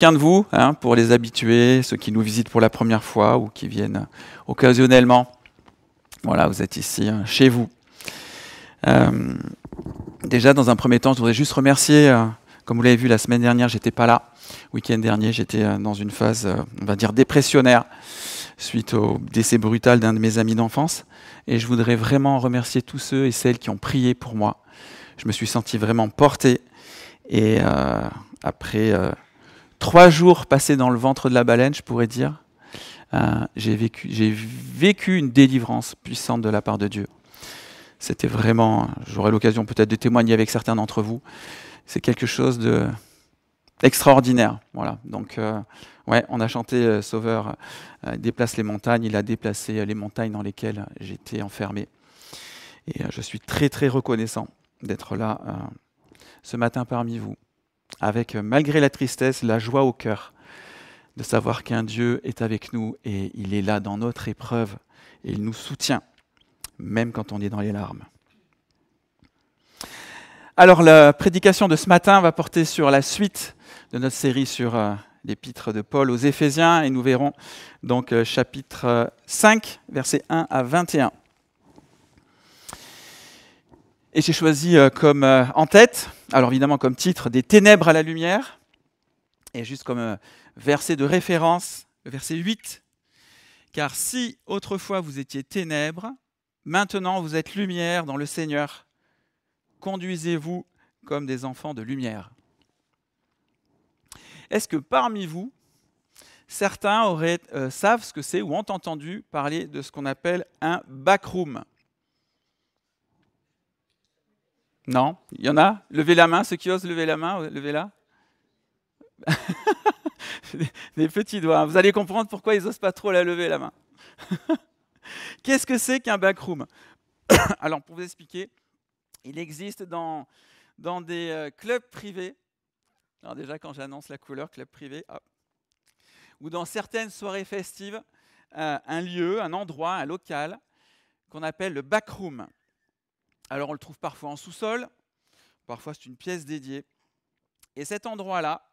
Chacun de vous, hein, pour les habitués, ceux qui nous visitent pour la première fois ou qui viennent occasionnellement. Voilà, vous êtes ici, chez vous. Déjà, dans un premier temps, je voudrais juste remercier, comme vous l'avez vu la semaine dernière, j'étais pas là. Week-end dernier, j'étais dans une phase, on va dire, dépressionnaire, suite au décès brutal d'un de mes amis d'enfance. Et je voudrais vraiment remercier tous ceux et celles qui ont prié pour moi. Je me suis senti vraiment porté. Et après 3 jours passés dans le ventre de la baleine, je pourrais dire, j'ai vécu une délivrance puissante de la part de Dieu. C'était vraiment, j'aurai l'occasion peut-être de témoigner avec certains d'entre vous, c'est quelque chose d'extraordinaire. Voilà. Donc, ouais, on a chanté Sauveur déplace les montagnes, il a déplacé les montagnes dans lesquelles j'étais enfermé. Et je suis très très reconnaissant d'être là ce matin parmi vous, avec malgré la tristesse, la joie au cœur, de savoir qu'un Dieu est avec nous et il est là dans notre épreuve et il nous soutient, même quand on est dans les larmes. Alors la prédication de ce matin va porter sur la suite de notre série sur l'épître de Paul aux Éphésiens et nous verrons donc chapitre 5, versets 1 à 21. Et j'ai choisi comme en tête, alors évidemment comme titre, des ténèbres à la lumière, et juste comme verset de référence, le verset 8. Car si autrefois vous étiez ténèbres, maintenant vous êtes lumière dans le Seigneur. Conduisez-vous comme des enfants de lumière. Est-ce que parmi vous, certains savent ce que c'est ou ont entendu parler de ce qu'on appelle un backroom? Non? Il y en a? Levez la main, ceux qui osent lever la main, levez-la. Des petits doigts. Vous allez comprendre pourquoi ils n'osent pas trop la lever, la main. Qu'est-ce que c'est qu'un backroom? Alors, pour vous expliquer, il existe dans des clubs privés. Alors déjà, quand j'annonce la couleur, club privé, hop. Ou dans certaines soirées festives, un lieu, un endroit, un local qu'on appelle le backroom. Alors, on le trouve parfois en sous-sol, parfois c'est une pièce dédiée. Et cet endroit-là,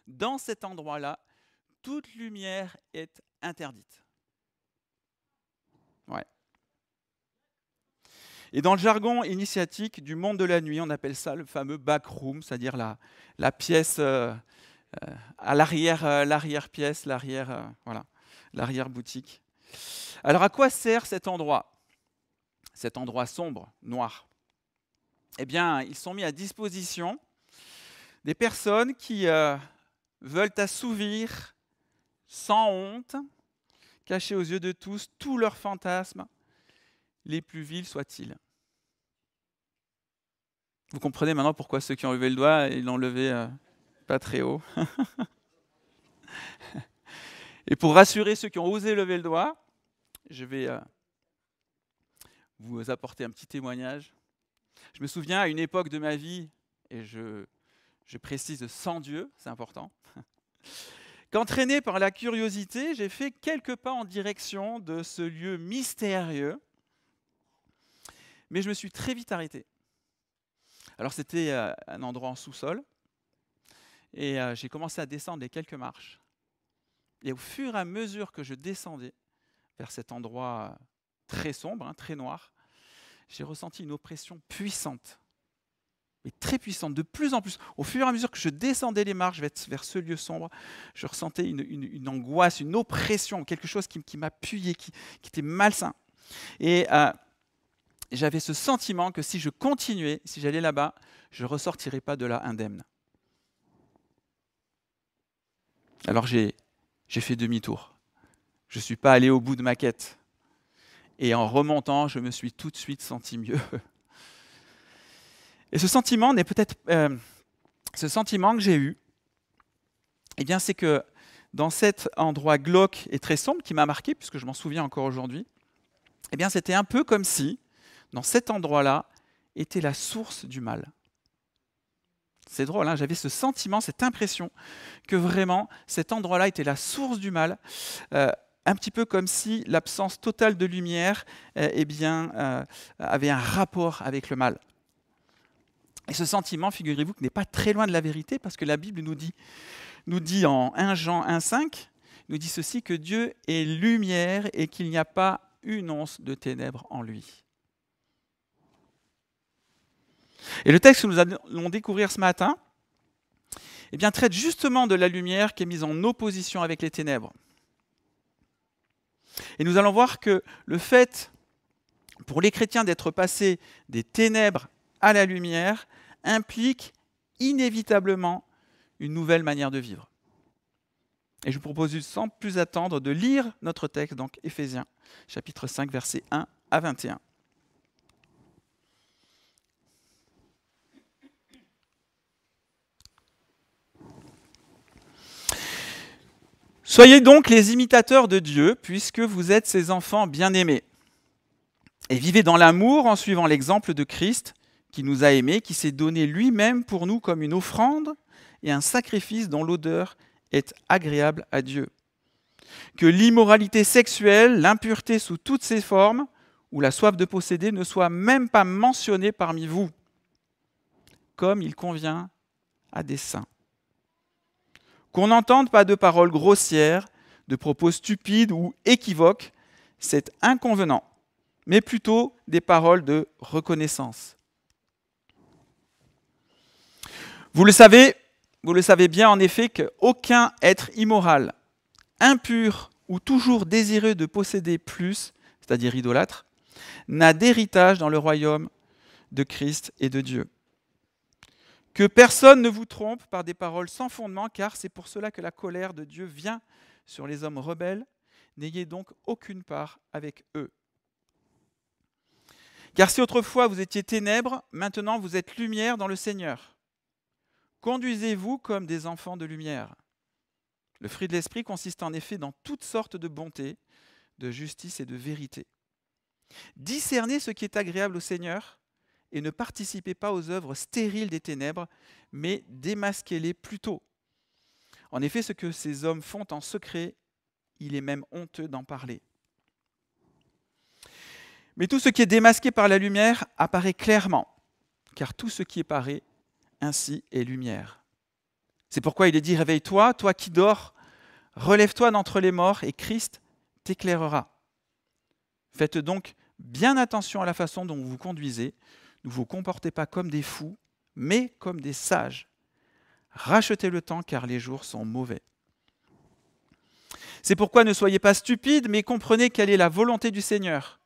dans cet endroit-là, toute lumière est interdite. Ouais. Et dans le jargon initiatique du monde de la nuit, on appelle ça le fameux backroom, c'est-à-dire la pièce à l'arrière-pièce, l'arrière-boutique. Alors à quoi sert cet endroit sombre, noir? Eh bien, ils sont mis à disposition des personnes qui veulent assouvir sans honte, cacher aux yeux de tous leurs fantasmes, les plus vils soient-ils. Vous comprenez maintenant pourquoi ceux qui ont levé le doigt, ils l'ont levé pas très haut. Et pour rassurer ceux qui ont osé lever le doigt, je vais vous apporter un petit témoignage. Je me souviens à une époque de ma vie, et je précise sans Dieu, c'est important, qu'entraîné par la curiosité, j'ai fait quelques pas en direction de ce lieu mystérieux, mais je me suis très vite arrêté. Alors c'était un endroit en sous-sol, et j'ai commencé à descendre les quelques marches. Et au fur et à mesure que je descendais vers cet endroit très sombre, très noir, j'ai ressenti une oppression puissante, mais très puissante, de plus en plus. Au fur et à mesure que je descendais les marches vers ce lieu sombre, je ressentais une angoisse, une oppression, quelque chose qui m'appuyait, qui était malsain. Et j'avais ce sentiment que si je continuais, si j'allais là-bas, je ne ressortirais pas de là indemne. Alors j'ai fait demi-tour. Je ne suis pas allé au bout de ma quête. Et en remontant, je me suis tout de suite senti mieux. Et ce sentiment n'est peut-être... ce sentiment que j'ai eu, eh bien, c'est que dans cet endroit glauque et très sombre qui m'a marqué, puisque je m'en souviens encore aujourd'hui, eh bien, c'était un peu comme si, dans cet endroit-là, était la source du mal. C'est drôle, hein, j'avais ce sentiment, cette impression que vraiment cet endroit-là était la source du mal, un petit peu comme si l'absence totale de lumière avait un rapport avec le mal. Et ce sentiment, figurez-vous, que n'est pas très loin de la vérité, parce que la Bible nous dit nous dit en 1 Jean 1,5, nous dit ceci, que Dieu est lumière et qu'il n'y a pas une once de ténèbres en lui. Et le texte que nous allons découvrir ce matin traite justement de la lumière qui est mise en opposition avec les ténèbres. Et nous allons voir que le fait pour les chrétiens d'être passés des ténèbres à la lumière implique inévitablement une nouvelle manière de vivre. Et je vous propose sans plus attendre de lire notre texte, donc Éphésiens, chapitre 5, versets 1 à 21. Soyez donc les imitateurs de Dieu, puisque vous êtes ses enfants bien-aimés. Et vivez dans l'amour en suivant l'exemple de Christ, qui nous a aimés, qui s'est donné lui-même pour nous comme une offrande et un sacrifice dont l'odeur est agréable à Dieu. Que l'immoralité sexuelle, l'impureté sous toutes ses formes, ou la soif de posséder ne soit même pas mentionnée parmi vous, comme il convient à des saints. Qu'on n'entende pas de paroles grossières, de propos stupides ou équivoques, c'est inconvenant, mais plutôt des paroles de reconnaissance. Vous le savez bien en effet qu'aucun être immoral, impur ou toujours désireux de posséder plus, c'est-à-dire idolâtre, n'a d'héritage dans le royaume de Christ et de Dieu. Que personne ne vous trompe par des paroles sans fondement, car c'est pour cela que la colère de Dieu vient sur les hommes rebelles. N'ayez donc aucune part avec eux. Car si autrefois vous étiez ténèbres, maintenant vous êtes lumière dans le Seigneur. Conduisez-vous comme des enfants de lumière. Le fruit de l'esprit consiste en effet dans toutes sortes de bonté, de justice et de vérité. Discernez ce qui est agréable au Seigneur et ne participez pas aux œuvres stériles des ténèbres, mais démasquez-les plutôt. En effet, ce que ces hommes font en secret, il est même honteux d'en parler. Mais tout ce qui est démasqué par la lumière apparaît clairement, car tout ce qui est paré ainsi est lumière. C'est pourquoi il est dit « Réveille-toi, toi qui dors, relève-toi d'entre les morts et Christ t'éclairera. » Faites donc bien attention à la façon dont vous vous conduisez. Ne vous comportez pas comme des fous, mais comme des sages. Rachetez le temps, car les jours sont mauvais. C'est pourquoi ne soyez pas stupides, mais comprenez quelle est la volonté du Seigneur.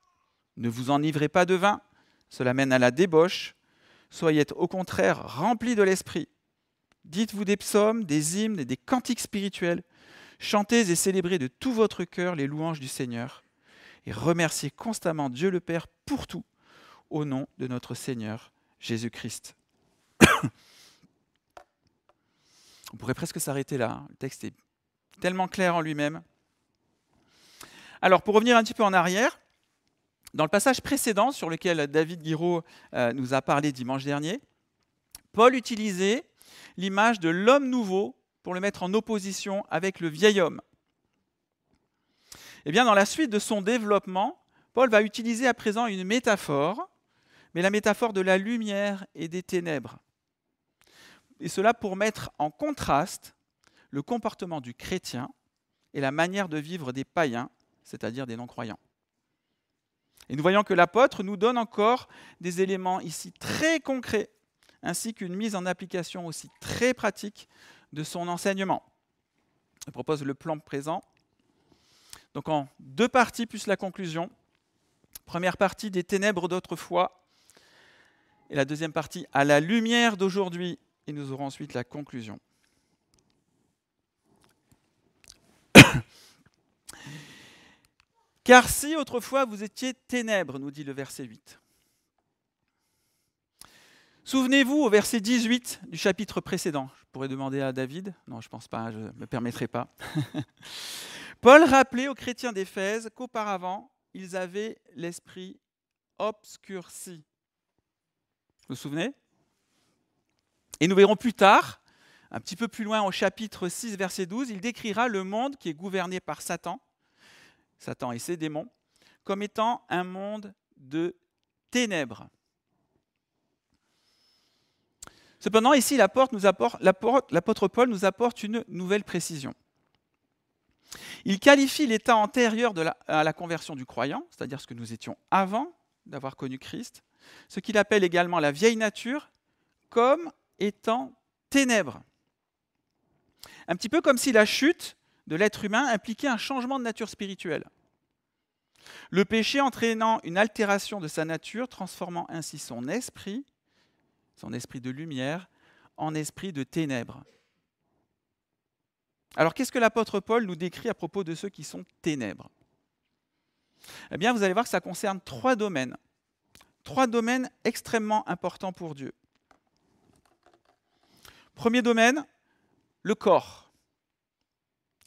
Ne vous enivrez pas de vin, cela mène à la débauche. Soyez au contraire remplis de l'esprit. Dites-vous des psaumes, des hymnes et des cantiques spirituels. Chantez et célébrez de tout votre cœur les louanges du Seigneur. Et remerciez constamment Dieu le Père pour tout, au nom de notre Seigneur Jésus-Christ. On pourrait presque s'arrêter là. Le texte est tellement clair en lui-même. Alors, pour revenir un petit peu en arrière, dans le passage précédent sur lequel David Guiraud nous a parlé dimanche dernier, Paul utilisait l'image de l'homme nouveau pour le mettre en opposition avec le vieil homme. Eh bien, dans la suite de son développement, Paul va utiliser à présent une métaphore, mais la métaphore de la lumière et des ténèbres. Et cela pour mettre en contraste le comportement du chrétien et la manière de vivre des païens, c'est-à-dire des non-croyants. Et nous voyons que l'apôtre nous donne encore des éléments ici très concrets, ainsi qu'une mise en application aussi très pratique de son enseignement. Je propose le plan présent. Donc en 2 parties plus la conclusion. Première partie, des ténèbres d'autrefois. Et la deuxième partie, à la lumière d'aujourd'hui. Et nous aurons ensuite la conclusion. Car si autrefois vous étiez ténèbres, nous dit le verset 8. Souvenez-vous au verset 18 du chapitre précédent. Je pourrais demander à David. Non, je ne pense pas, je ne me permettrai pas. Paul rappelait aux chrétiens d'Éphèse qu'auparavant, ils avaient l'esprit obscurci. Vous vous souvenez ? Et nous verrons plus tard, un petit peu plus loin au chapitre 6, verset 12, il décrira le monde qui est gouverné par Satan et ses démons, comme étant un monde de ténèbres. Cependant, ici, l'apôtre Paul nous apporte une nouvelle précision. Il qualifie l'état antérieur à la conversion du croyant, c'est-à-dire ce que nous étions avant d'avoir connu Christ, ce qu'il appelle également la vieille nature, comme étant ténèbres. Un petit peu comme si la chute de l'être humain impliquait un changement de nature spirituelle. Le péché entraînant une altération de sa nature, transformant ainsi son esprit de lumière, en esprit de ténèbres. Alors qu'est-ce que l'apôtre Paul nous décrit à propos de ceux qui sont ténèbres ? Eh bien, vous allez voir que ça concerne trois domaines extrêmement importants pour Dieu. Premier domaine, le corps.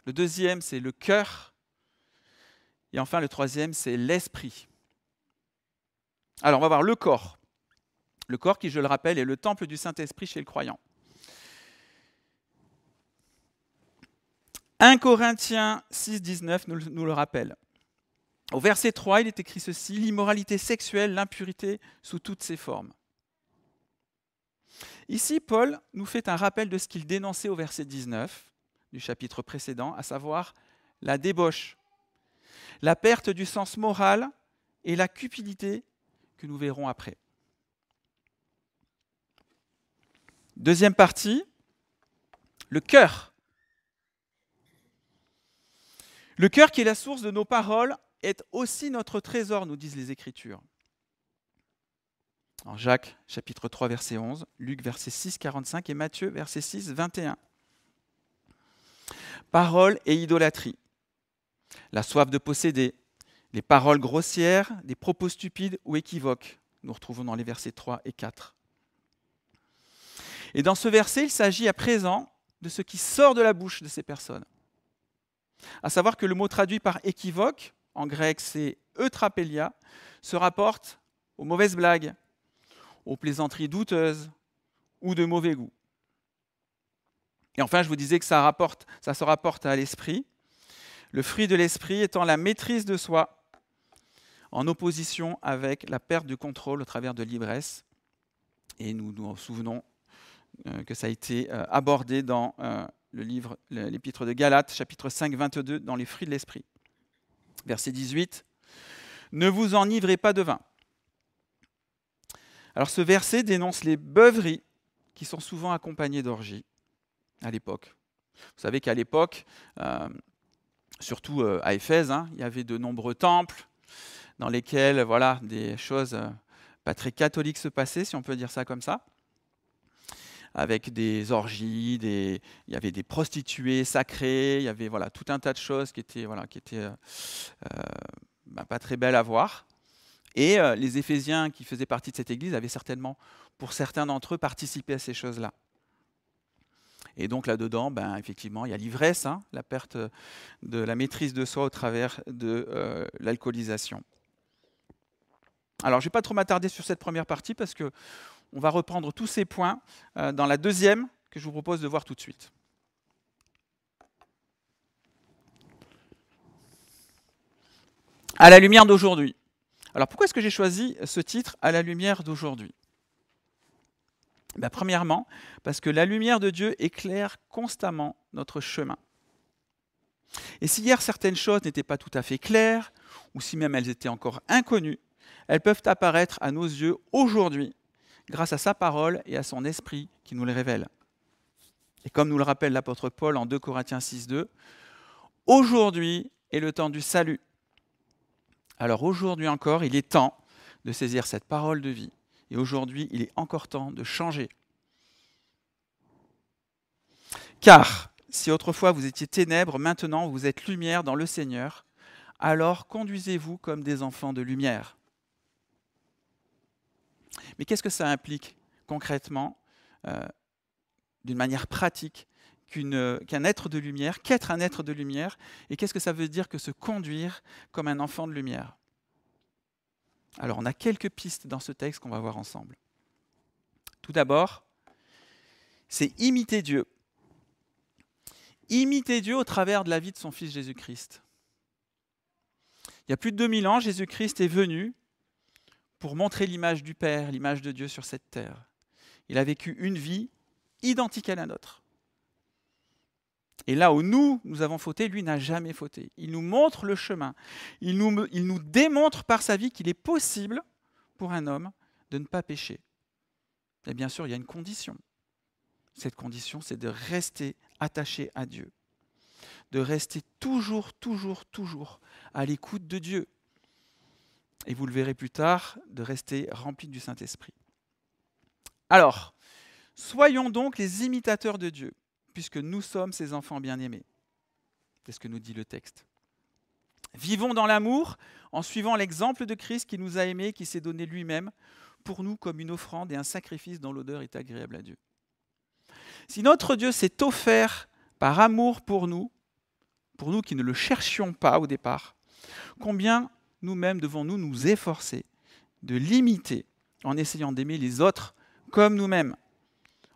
Le deuxième, c'est le cœur. Et enfin, le troisième, c'est l'esprit. Alors, on va voir le corps. Le corps qui, je le rappelle, est le temple du Saint-Esprit chez le croyant. 1 Corinthiens 6, 19 nous le rappelle. Au verset 3, il est écrit ceci, « L'immoralité sexuelle, l'impurité sous toutes ses formes. » Ici, Paul nous fait un rappel de ce qu'il dénonçait au verset 19 du chapitre précédent, à savoir la débauche, la perte du sens moral et la cupidité que nous verrons après. Deuxième partie, le cœur. Le cœur qui est la source de nos paroles est aussi notre trésor, nous disent les Écritures. En Jacques, chapitre 3, verset 11, Luc, verset 6, 45 et Matthieu, verset 6, 21. Parole et idolâtrie, la soif de posséder, les paroles grossières, des propos stupides ou équivoques. Nous retrouvons dans les versets 3 et 4. Et dans ce verset, il s'agit à présent de ce qui sort de la bouche de ces personnes. À savoir que le mot traduit par équivoque, en grec c'est eutrapelia, se rapporte aux mauvaises blagues, aux plaisanteries douteuses ou de mauvais goût. Et enfin, je vous disais que ça se rapporte à l'esprit, le fruit de l'esprit étant la maîtrise de soi, en opposition avec la perte du contrôle au travers de l'ivresse. Et nous nous souvenons que ça a été abordé dans l'épître de Galates, chapitre 5, 22, dans les fruits de l'esprit. Verset 18, « Ne vous enivrez pas de vin. » Alors ce verset dénonce les beuveries qui sont souvent accompagnées d'orgies à l'époque. Vous savez qu'à l'époque, surtout à Éphèse, il y avait de nombreux temples dans lesquels des choses pas très catholiques se passaient, si on peut dire ça comme ça, avec des orgies, il y avait des prostituées sacrées, il y avait tout un tas de choses qui étaient pas très belles à voir. Et les Éphésiens qui faisaient partie de cette église avaient certainement, pour certains d'entre eux, participé à ces choses-là. Et donc là-dedans, effectivement, il y a l'ivresse, la perte de la maîtrise de soi au travers de l'alcoolisation. Alors, je ne vais pas trop m'attarder sur cette première partie parce qu'on va reprendre tous ces points dans la deuxième que je vous propose de voir tout de suite. À la lumière d'aujourd'hui. Alors, pourquoi est-ce que j'ai choisi ce titre « À la lumière d'aujourd'hui » ? Premièrement, parce que la lumière de Dieu éclaire constamment notre chemin. Et si hier certaines choses n'étaient pas tout à fait claires, ou si même elles étaient encore inconnues, elles peuvent apparaître à nos yeux aujourd'hui, grâce à sa parole et à son esprit qui nous les révèle. Et comme nous le rappelle l'apôtre Paul en 2 Corinthiens 6, 2, « Aujourd'hui est le temps du salut. » Alors aujourd'hui encore, il est temps de saisir cette parole de vie. Et aujourd'hui, il est encore temps de changer. Car si autrefois vous étiez ténèbres, maintenant vous êtes lumière dans le Seigneur, alors conduisez-vous comme des enfants de lumière. Mais qu'est-ce que ça implique concrètement, d'une manière pratique, qu'un être de lumière, qu'être un être de lumière, et qu'est-ce que ça veut dire que se conduire comme un enfant de lumière ? Alors, on a quelques pistes dans ce texte qu'on va voir ensemble. Tout d'abord, c'est imiter Dieu. Imiter Dieu au travers de la vie de son Fils Jésus-Christ. Il y a plus de 2000 ans, Jésus-Christ est venu pour montrer l'image du Père, l'image de Dieu sur cette terre. Il a vécu une vie identique à la nôtre. Et là où nous avons fauté, lui n'a jamais fauté. Il nous montre le chemin. Il nous démontre par sa vie qu'il est possible pour un homme de ne pas pécher. Et bien sûr, il y a une condition. Cette condition, c'est de rester attaché à Dieu. De rester toujours à l'écoute de Dieu. Et vous le verrez plus tard, de rester rempli du Saint-Esprit. Alors, soyons donc les imitateurs de Dieu, puisque nous sommes ses enfants bien-aimés. C'est ce que nous dit le texte. Vivons dans l'amour en suivant l'exemple de Christ qui nous a aimés, qui s'est donné lui-même pour nous comme une offrande et un sacrifice dont l'odeur est agréable à Dieu. Si notre Dieu s'est offert par amour pour nous qui ne le cherchions pas au départ, combien nous-mêmes devons-nous nous efforcer de l'imiter en essayant d'aimer les autres comme nous-mêmes,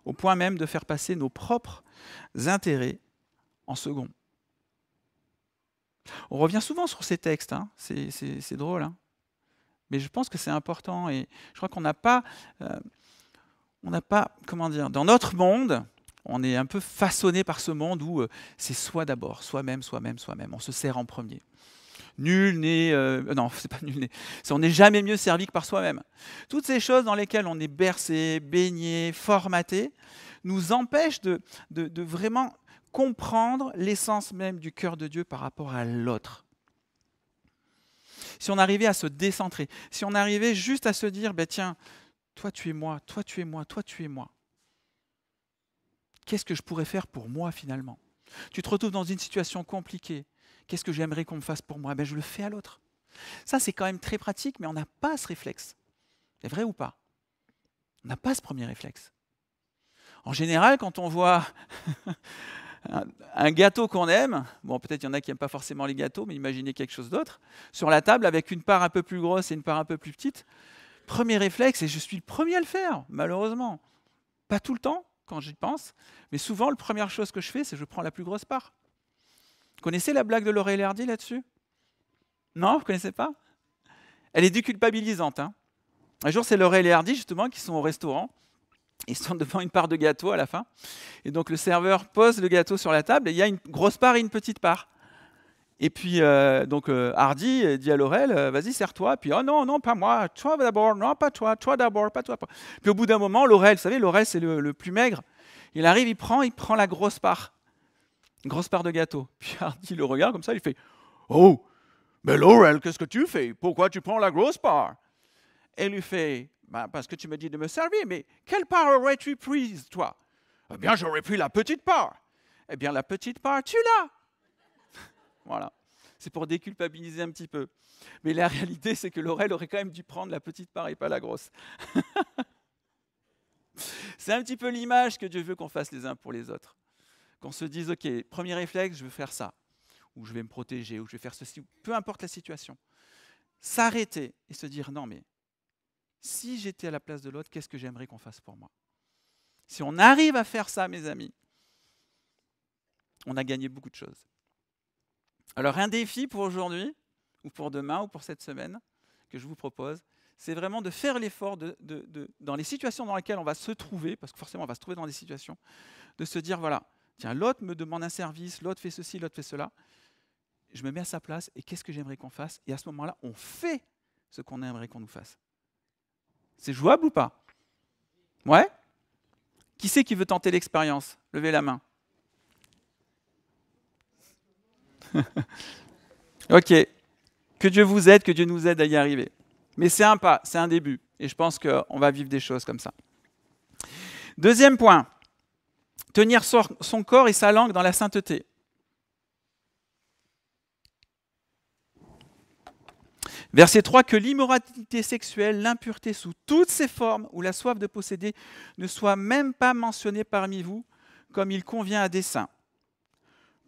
au point même de faire passer nos propres intérêts en second. On revient souvent sur ces textes, hein. C'est drôle, hein. Mais je pense que c'est important et je crois qu'on n'a pas, comment dire, dans notre monde, on est un peu façonné par ce monde où c'est soi d'abord, soi-même, on se sert en premier. Nul n'est, non, c'est pas nul n'est, on n'est jamais mieux servi que par soi-même. Toutes ces choses dans lesquelles on est bercé, baigné, formaté, nous empêchent de vraiment comprendre l'essence même du cœur de Dieu par rapport à l'autre. Si on arrivait à se décentrer, si on arrivait juste à se dire, ben tiens, toi tu es moi, toi tu es moi, toi tu es moi. Qu'est-ce que je pourrais faire pour moi finalement ? Tu te retrouves dans une situation compliquée. Qu'est-ce que j'aimerais qu'on me fasse pour moi ? Ben, je le fais à l'autre. Ça, c'est quand même très pratique, mais on n'a pas ce réflexe. C'est vrai ou pas ? On n'a pas ce premier réflexe. En général, quand on voit un gâteau qu'on aime, bon, peut-être il y en a qui n'aiment pas forcément les gâteaux, mais imaginez quelque chose d'autre, sur la table avec une part un peu plus grosse et une part un peu plus petite, premier réflexe, et je suis le premier à le faire, malheureusement. Pas tout le temps, quand j'y pense, mais souvent, la première chose que je fais, c'est que je prends la plus grosse part. Vous connaissez la blague de Laurel et Hardy là-dessus ? Non, vous ne connaissez pas ? Elle est déculpabilisante. Hein. Un jour, c'est Laurel et Hardy, justement, qui sont au restaurant. Ils sont devant une part de gâteau à la fin. Et donc, le serveur pose le gâteau sur la table et il y a une grosse part et une petite part. Et puis, Hardy dit à Laurel, vas-y, sers-toi. Puis, oh non, pas moi. Toi d'abord. Non, pas toi. Toi d'abord, pas toi. Puis, au bout d'un moment, Laurel, vous savez, Laurel, c'est le plus maigre. Il arrive, il prend la grosse part. Une grosse part de gâteau. Puis Hardy le regarde comme ça, il fait « Oh, mais Laurel, qu'est-ce que tu fais? Pourquoi tu prends la grosse part ?» Et il lui fait « Parce que tu me dis de me servir, mais quelle part aurais-tu prise, toi? » « Eh bien, j'aurais pris la petite part. » « Eh bien, la petite part, tu l'as. » Voilà. C'est pour déculpabiliser un petit peu. Mais la réalité, c'est que Laurel aurait quand même dû prendre la petite part et pas la grosse. C'est un petit peu l'image que Dieu veut qu'on fasse les uns pour les autres. Qu'on se dise, ok, premier réflexe, je veux faire ça, ou je vais me protéger, ou je vais faire ceci, peu importe la situation. S'arrêter et se dire, non mais, si j'étais à la place de l'autre, qu'est-ce que j'aimerais qu'on fasse pour moi ? Si on arrive à faire ça, mes amis, on a gagné beaucoup de choses. Alors un défi pour aujourd'hui, ou pour demain, ou pour cette semaine, que je vous propose, c'est vraiment de faire l'effort dans les situations dans lesquelles on va se trouver, parce que forcément on va se trouver dans des situations, de se dire, voilà, tiens, l'autre me demande un service, l'autre fait ceci, l'autre fait cela. Je me mets à sa place et qu'est-ce que j'aimerais qu'on fasse ? Et à ce moment-là, on fait ce qu'on aimerait qu'on nous fasse. C'est jouable ou pas ? Ouais ? Qui c'est qui veut tenter l'expérience ? Levez la main. Ok. Que Dieu vous aide, que Dieu nous aide à y arriver. Mais c'est un pas, c'est un début. Et je pense qu'on va vivre des choses comme ça. Deuxième point. Tenir son corps et sa langue dans la sainteté. Verset 3, que l'immoralité sexuelle, l'impureté sous toutes ses formes ou la soif de posséder ne soit même pas mentionnée parmi vous comme il convient à des saints.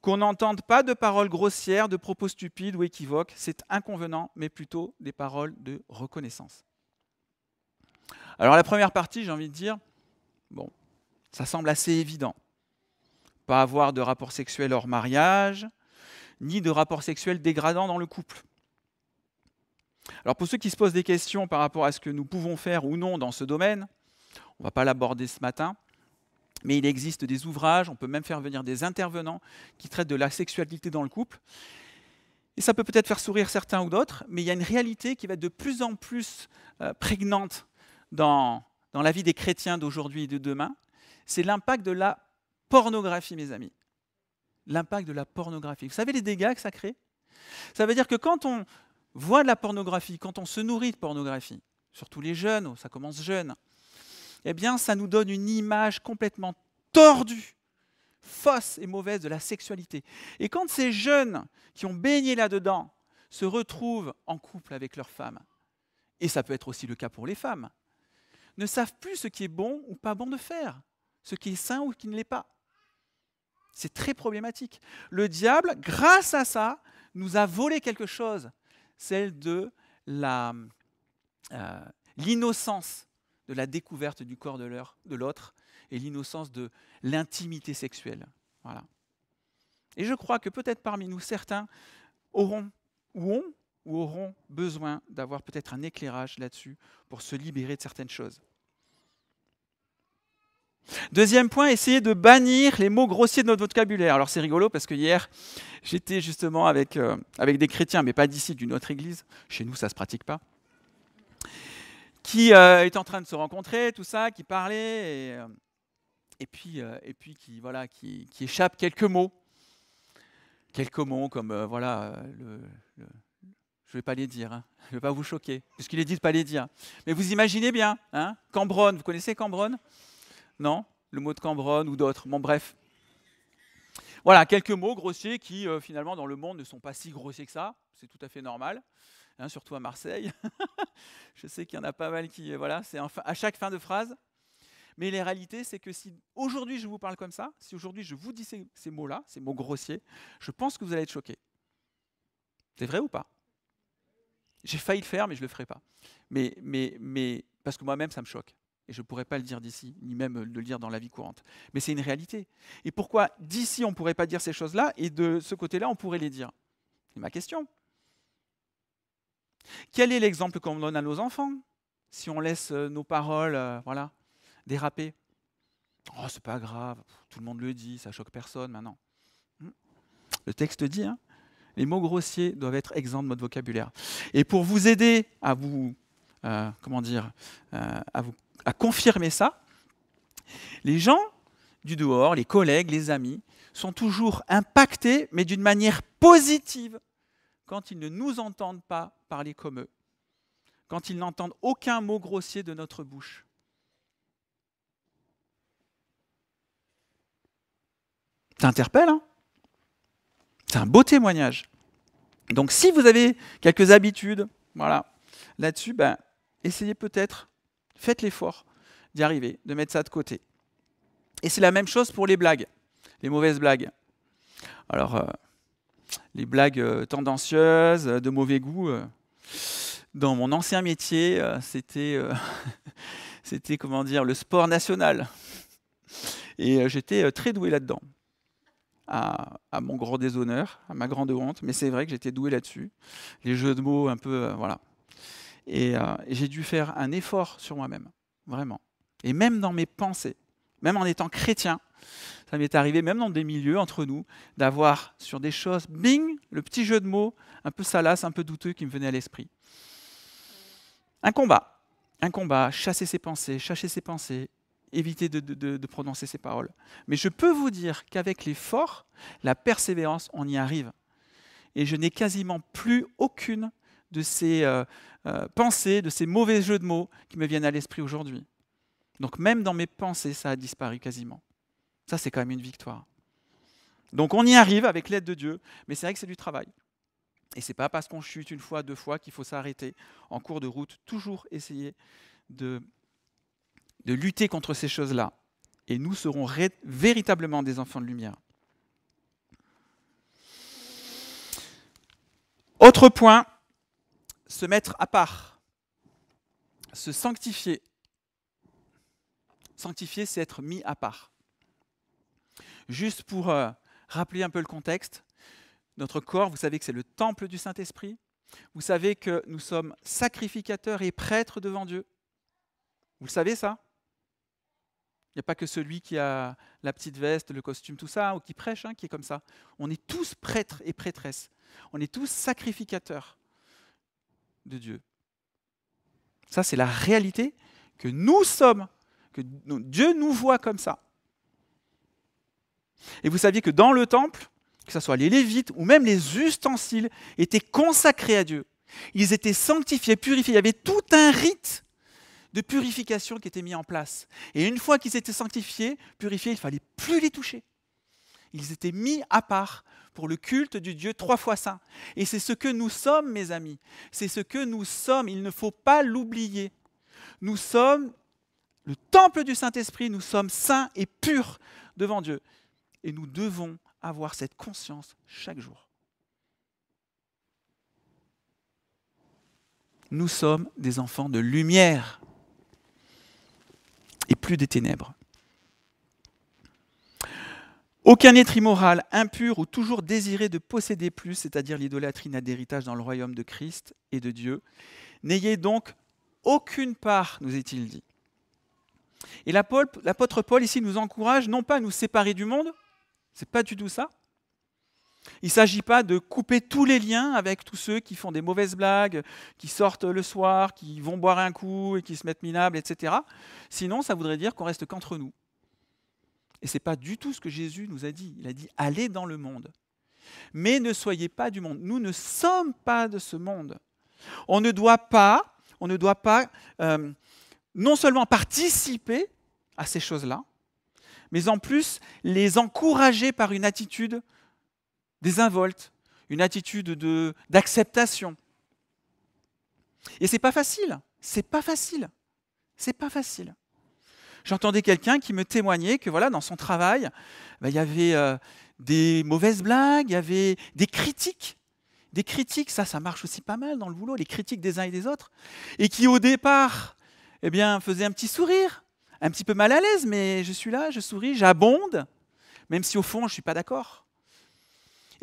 Qu'on n'entende pas de paroles grossières, de propos stupides ou équivoques, c'est inconvenant, mais plutôt des paroles de reconnaissance. Alors la première partie, j'ai envie de dire, bon, ça semble assez évident. Pas avoir de rapport sexuel hors mariage, ni de rapport sexuel dégradant dans le couple. Alors pour ceux qui se posent des questions par rapport à ce que nous pouvons faire ou non dans ce domaine, On ne va pas l'aborder ce matin, mais il existe des ouvrages, on peut même faire venir des intervenants qui traitent de la sexualité dans le couple. Et ça peut peut-être faire sourire certains ou d'autres, mais il y a une réalité qui va être de plus en plus prégnante dans la vie des chrétiens d'aujourd'hui et de demain. C'est l'impact de la pornographie, mes amis. L'impact de la pornographie. Vous savez les dégâts que ça crée? Ça veut dire que quand on voit de la pornographie, quand on se nourrit de pornographie, surtout les jeunes, ça commence jeune, eh bien, ça nous donne une image complètement tordue, fausse et mauvaise de la sexualité. Et quand ces jeunes qui ont baigné là-dedans se retrouvent en couple avec leurs femmes, et ça peut être aussi le cas pour les femmes, ne savent plus ce qui est bon ou pas bon de faire, ce qui est sain ou qui ne l'est pas. C'est très problématique. Le diable, grâce à ça, nous a volé quelque chose, celle de l'innocence de la découverte du corps de l'autre et l'innocence de l'intimité sexuelle. Voilà. Et je crois que peut-être parmi nous, certains auront besoin d'avoir peut-être un éclairage là-dessus pour se libérer de certaines choses. Deuxième point, essayer de bannir les mots grossiers de notre vocabulaire. Alors c'est rigolo parce que hier, j'étais justement avec des chrétiens, mais pas d'ici, d'une autre église. Chez nous, ça ne se pratique pas. Qui est en train de se rencontrer, tout ça, qui parlait, et puis qui échappe quelques mots. Quelques mots comme, je ne vais pas les dire, hein, je ne vais pas vous choquer, puisqu'il est dit de ne pas les dire. Mais vous imaginez bien, hein, Cambronne, vous connaissez Cambronne? Non? Le mot de Cambronne ou d'autres, bon bref. Voilà, quelques mots grossiers qui, finalement, dans le monde, ne sont pas si grossiers que ça, c'est tout à fait normal. Hein, surtout à Marseille. Je sais qu'il y en a pas mal qui... c'est à chaque fin de phrase. Mais la réalité, c'est que si aujourd'hui je vous parle comme ça, si aujourd'hui je vous dis ces mots-là, ces mots grossiers, je pense que vous allez être choqués. C'est vrai ou pas? J'ai failli le faire, mais je ne le ferai pas. Mais parce que moi-même, ça me choque. Et je ne pourrais pas le dire d'ici, ni même le dire dans la vie courante. Mais c'est une réalité. Et pourquoi d'ici, on ne pourrait pas dire ces choses-là, et de ce côté-là, on pourrait les dire? C'est ma question. Quel est l'exemple qu'on donne à nos enfants si on laisse nos paroles déraper? Oh, c'est pas grave, tout le monde le dit, ça choque personne maintenant. Le texte dit, hein, les mots grossiers doivent être exempts de notre vocabulaire. Et pour vous aider à vous, à confirmer ça, les gens du dehors, les collègues, les amis, sont toujours impactés, mais d'une manière positive, quand ils ne nous entendent pas parler comme eux, quand ils n'entendent aucun mot grossier de notre bouche. Ça interpelle, hein? C'est un beau témoignage. Donc si vous avez quelques habitudes, là-dessus, essayez peut-être, faites l'effort d'y arriver, de mettre ça de côté. Et c'est la même chose pour les blagues, les mauvaises blagues. Alors, les blagues tendancieuses, de mauvais goût, dans mon ancien métier, c'était le sport national. Et j'étais très doué là-dedans. À mon grand déshonneur, à ma grande honte, mais c'est vrai que j'étais doué là-dessus. Les jeux de mots un peu, Et j'ai dû faire un effort sur moi-même, vraiment. Et même dans mes pensées, même en étant chrétien, ça m'est arrivé, même dans des milieux entre nous, d'avoir sur des choses, bing, le petit jeu de mots, un peu salace, un peu douteux qui me venait à l'esprit. Un combat, chasser ses pensées, éviter de prononcer ces paroles. Mais je peux vous dire qu'avec l'effort, la persévérance, on y arrive. Et je n'ai quasiment plus aucune de ces pensées, de ces mauvais jeux de mots qui me viennent à l'esprit aujourd'hui. Donc même dans mes pensées, ça a disparu quasiment. Ça, c'est quand même une victoire. Donc on y arrive avec l'aide de Dieu, mais c'est vrai que c'est du travail. Et ce n'est pas parce qu'on chute une fois, deux fois qu'il faut s'arrêter en cours de route. Toujours essayer de lutter contre ces choses-là. Et nous serons véritablement des enfants de lumière. Autre point, se mettre à part, se sanctifier. Sanctifier, c'est être mis à part. Juste pour rappeler un peu le contexte, notre corps, vous savez que c'est le temple du Saint-Esprit. Vous savez que nous sommes sacrificateurs et prêtres devant Dieu. Vous le savez ça? Il n'y a pas que celui qui a la petite veste, le costume, tout ça, ou qui prêche, qui est comme ça. On est tous prêtres et prêtresses. On est tous sacrificateurs de Dieu. Ça, c'est la réalité que nous sommes, que Dieu nous voit comme ça. Et vous saviez que dans le temple, que ce soit les Lévites ou même les ustensiles, étaient consacrés à Dieu. Ils étaient sanctifiés, purifiés. Il y avait tout un rite de purification qui était mis en place. Et une fois qu'ils étaient sanctifiés, purifiés, il ne fallait plus les toucher. Ils étaient mis à part pour le culte du Dieu 3 fois saint. Et c'est ce que nous sommes, mes amis. C'est ce que nous sommes. Il ne faut pas l'oublier. Nous sommes le temple du Saint-Esprit. Nous sommes saints et purs devant Dieu. Et nous devons avoir cette conscience chaque jour. Nous sommes des enfants de lumière et plus des ténèbres. Aucun être immoral, impur ou toujours désiré de posséder plus, c'est-à-dire l'idolâtrie, n'a d'héritage dans le royaume de Christ et de Dieu. N'ayez donc aucune part, nous est-il dit. Et l'apôtre Paul ici nous encourage non pas à nous séparer du monde, c'est pas du tout ça. Il ne s'agit pas de couper tous les liens avec tous ceux qui font des mauvaises blagues, qui sortent le soir, qui vont boire un coup et qui se mettent minables, etc. Sinon, ça voudrait dire qu'on reste qu'entre nous. Et ce n'est pas du tout ce que Jésus nous a dit. Il a dit « allez dans le monde ». Mais ne soyez pas du monde. Nous ne sommes pas de ce monde. On ne doit pas non seulement participer à ces choses-là, mais en plus les encourager par une attitude désinvolte, une attitude d'acceptation. Et c'est pas facile. C'est pas facile. J'entendais quelqu'un qui me témoignait que voilà, dans son travail, il y avait des mauvaises blagues, il y avait des critiques. Des critiques, ça marche aussi pas mal dans le boulot, les critiques des uns et des autres. Et qui au départ, faisaient un petit sourire, un petit peu mal à l'aise, mais je suis là, je souris, j'abonde, même si au fond, je ne suis pas d'accord.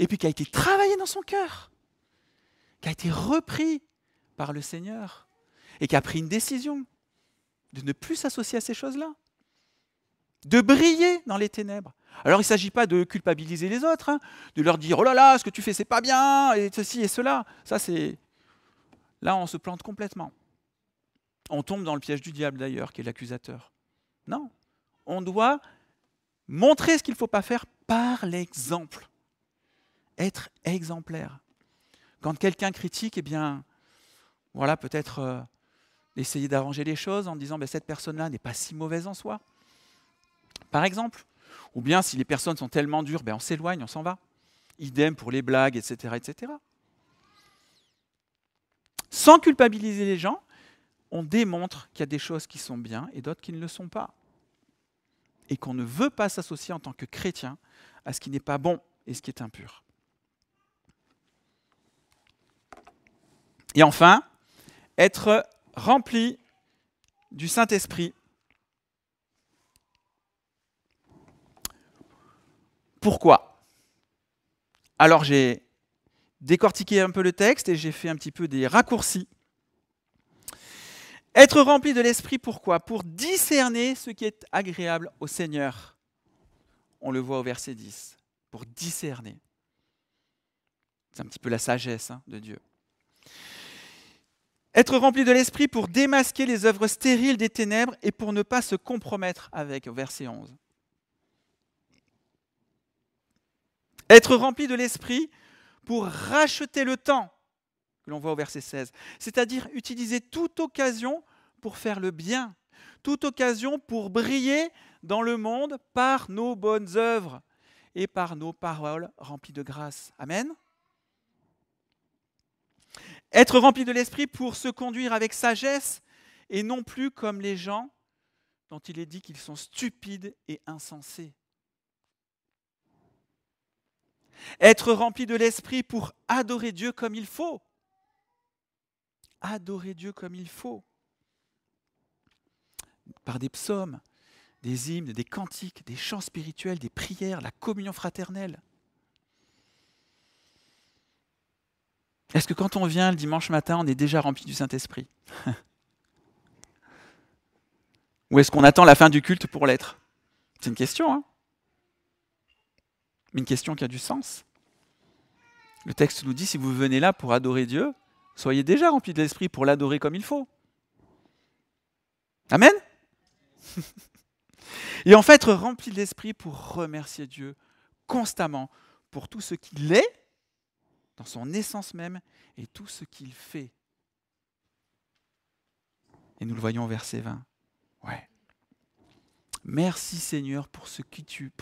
Et puis qui a été travaillé dans son cœur, qui a été repris par le Seigneur, et qui a pris une décision de ne plus s'associer à ces choses-là, de briller dans les ténèbres. Alors il ne s'agit pas de culpabiliser les autres, de leur dire « Oh là là, ce que tu fais, c'est pas bien, et ceci et cela ». Ça, c'est... Là, on se plante complètement. On tombe dans le piège du diable, d'ailleurs, qui est l'accusateur. Non, on doit montrer ce qu'il ne faut pas faire par l'exemple. Être exemplaire. Quand quelqu'un critique, voilà, peut-être essayer d'arranger les choses en disant cette personne-là n'est pas si mauvaise en soi, par exemple. Ou bien si les personnes sont tellement dures, on s'éloigne, on s'en va. Idem pour les blagues, etc., etc. Sans culpabiliser les gens, on démontre qu'il y a des choses qui sont bien et d'autres qui ne le sont pas. Et qu'on ne veut pas s'associer en tant que chrétien à ce qui n'est pas bon et ce qui est impur. Et enfin, être rempli du Saint-Esprit. Pourquoi ? Alors j'ai décortiqué un peu le texte et j'ai fait un petit peu des raccourcis. Être rempli de l'Esprit, pourquoi ? Pour discerner ce qui est agréable au Seigneur. On le voit au verset 10. Pour discerner. C'est un petit peu la sagesse de Dieu. Être rempli de l'Esprit pour démasquer les œuvres stériles des ténèbres et pour ne pas se compromettre avec, au verset 11. Être rempli de l'Esprit pour racheter le temps, que l'on voit au verset 16. C'est-à-dire utiliser toute occasion pour faire le bien, toute occasion pour briller dans le monde par nos bonnes œuvres et par nos paroles remplies de grâce. Amen. Être rempli de l'Esprit pour se conduire avec sagesse et non plus comme les gens dont il est dit qu'ils sont stupides et insensés. Être rempli de l'Esprit pour adorer Dieu comme il faut. Adorer Dieu comme il faut. Par des psaumes, des hymnes, des cantiques, des chants spirituels, des prières, la communion fraternelle. Est-ce que quand on vient le dimanche matin, on est déjà rempli du Saint-Esprit ? Ou est-ce qu'on attend la fin du culte pour l'être? C'est une question, hein? Mais une question qui a du sens. Le texte nous dit, si vous venez là pour adorer Dieu, soyez déjà remplis de l'Esprit pour l'adorer comme il faut. Amen? Et en fait, être rempli de l'Esprit pour remercier Dieu constamment pour tout ce qu'il est, dans son essence même, et tout ce qu'il fait. Et nous le voyons au verset 20. Ouais. Merci Seigneur pour ce que tu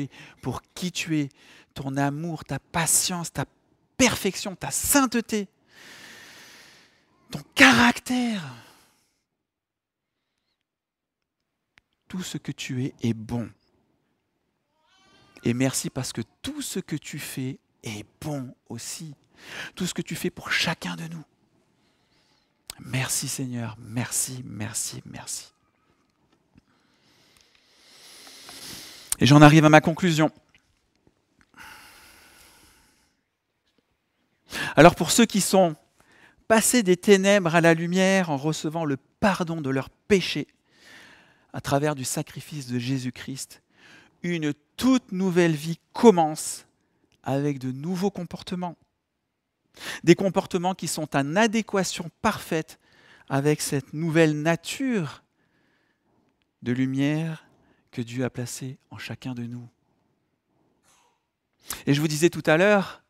es, pour qui tu es, ton amour, ta patience, ta perfection, ta sainteté, ton caractère. Tout ce que tu es est bon. Et merci parce que tout ce que tu fais est bon aussi. Tout ce que tu fais pour chacun de nous. Merci Seigneur, merci, merci, merci. Et j'en arrive à ma conclusion. Alors pour ceux qui sont passés des ténèbres à la lumière en recevant le pardon de leurs péchés à travers du sacrifice de Jésus-Christ, une toute nouvelle vie commence avec de nouveaux comportements. Des comportements qui sont en adéquation parfaite avec cette nouvelle nature de lumière que Dieu a placée en chacun de nous. Et je vous disais tout à l'heure,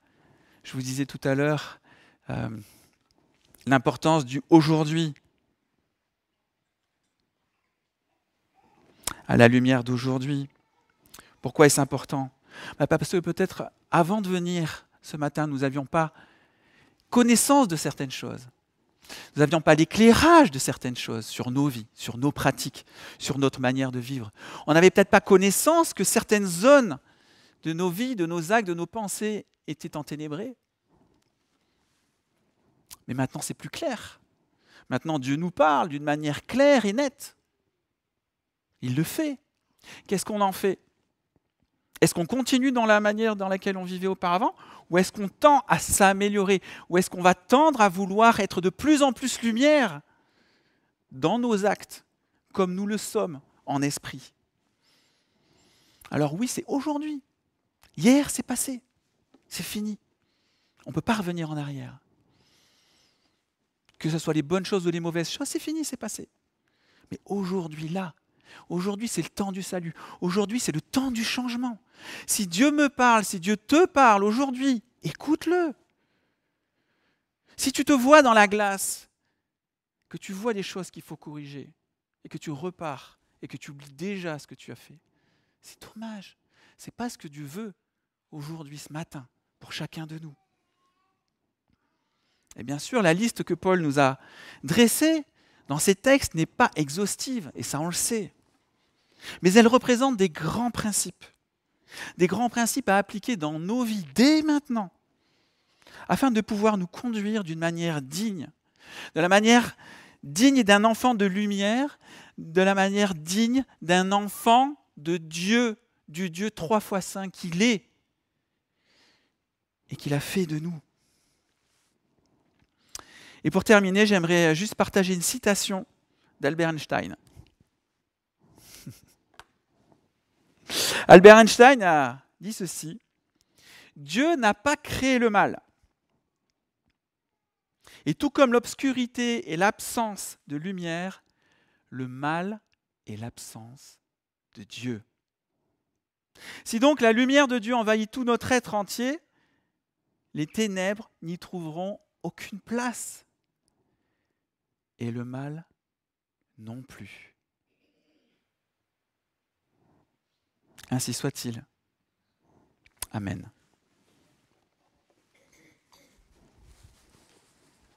l'importance du aujourd'hui à la lumière d'aujourd'hui. Pourquoi est-ce important? Parce que peut-être avant de venir ce matin, nous n'avions pas connaissance de certaines choses. Nous n'avions pas l'éclairage de certaines choses sur nos vies, sur nos pratiques, sur notre manière de vivre. On n'avait peut-être pas connaissance que certaines zones de nos vies, de nos actes, de nos pensées étaient enténébrées. Mais maintenant, c'est plus clair. Maintenant, Dieu nous parle d'une manière claire et nette. Il le fait. Qu'est-ce qu'on en fait? Est-ce qu'on continue dans la manière dans laquelle on vivait auparavant? Ou est-ce qu'on tend à s'améliorer? Ou est-ce qu'on va tendre à vouloir être de plus en plus lumière dans nos actes, comme nous le sommes en esprit? Alors oui, c'est aujourd'hui. Hier, c'est passé. C'est fini. On ne peut pas revenir en arrière. Que ce soit les bonnes choses ou les mauvaises choses, c'est fini, c'est passé. Mais aujourd'hui, là, aujourd'hui, c'est le temps du salut. Aujourd'hui, c'est le temps du changement. Si Dieu me parle, si Dieu te parle aujourd'hui, écoute-le. Si tu te vois dans la glace, que tu vois des choses qu'il faut corriger, et que tu repars, et que tu oublies déjà ce que tu as fait, c'est dommage. Ce n'est pas ce que Dieu veut aujourd'hui, ce matin, pour chacun de nous. Et bien sûr, la liste que Paul nous a dressée dans ces textes n'est pas exhaustive, et ça on le sait. Mais elle représente des grands principes à appliquer dans nos vies dès maintenant, afin de pouvoir nous conduire d'une manière digne, de la manière digne d'un enfant de lumière, de la manière digne d'un enfant de Dieu, du Dieu 3 fois saint qu'il est et qu'il a fait de nous. Et pour terminer, j'aimerais juste partager une citation d'Albert Einstein. Albert Einstein a dit ceci: Dieu n'a pas créé le mal. Et tout comme l'obscurité est l'absence de lumière, le mal est l'absence de Dieu. Si donc la lumière de Dieu envahit tout notre être entier, les ténèbres n'y trouveront aucune place. Et le mal non plus. Ainsi soit-il. Amen.